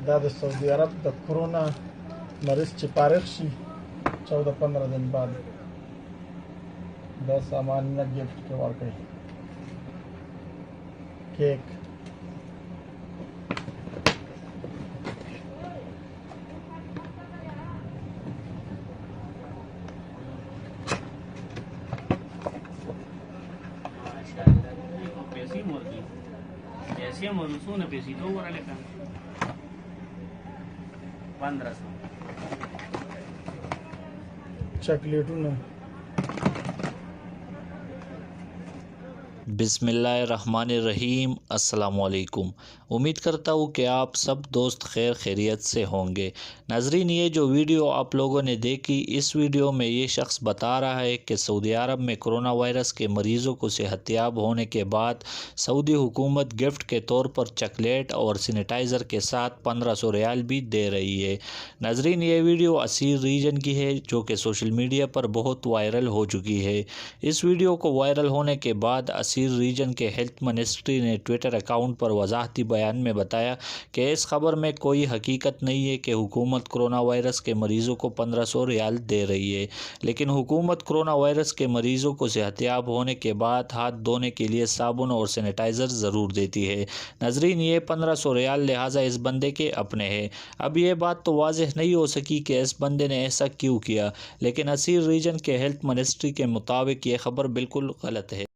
دا د سعودي عرب د corona مریض چې فارغ شي 14-15 दिन بعد دا सामान نه गिफ्ट کې ورکړي केक ऐसे मरुसों ने पेशी दो वाला लेकर 1500 चॉकलेटों ने बिस्मिल्लाहिर्रहमानिर्रहीम अस्सलामुअलैकुम। उम्मीद करता हूँ कि आप सब दोस्त खैर खैरियत से होंगे। नाजरीन, ये जो वीडियो आप लोगों ने देखी, इस वीडियो में ये शख्स बता रहा है कि सऊदी अरब में कोरोना वायरस के मरीज़ों को सेहतयाब होने के बाद सऊदी हुकूमत गिफ्ट के तौर पर चॉकलेट और सैनिटाइज़र के साथ 1500 रियाल भी दे रही है। नाजरीन, ये वीडियो असीर रीजन की है जो कि सोशल मीडिया पर बहुत वायरल हो चुकी है। इस वीडियो को वायरल होने के बाद असीर रीजन के हेल्थ मिनिस्ट्री ने ट्विटर अकाउंट पर वजाहती बयान में बताया कि इस खबर में कोई हकीकत नहीं है कि हुकूमत कोरोना वायरस के मरीज़ों को 1500 रियाल दे रही है, लेकिन हुकूमत कोरोना वायरस के मरीज़ों को सेहतयाब होने के बाद हाथ धोने के लिए साबुन और सैनिटाइज़र ज़रूर देती है। नाजरीन, ये 1500 रियाल लिहाजा इस बंदे के अपने हैं। अब ये बात तो वाज़ेह नहीं हो सकी कि इस बंदे ने ऐसा क्यों किया, लेकिन असीर रीजन के हेल्थ मिनिस्ट्री के मुताबिक ये खबर बिल्कुल गलत है।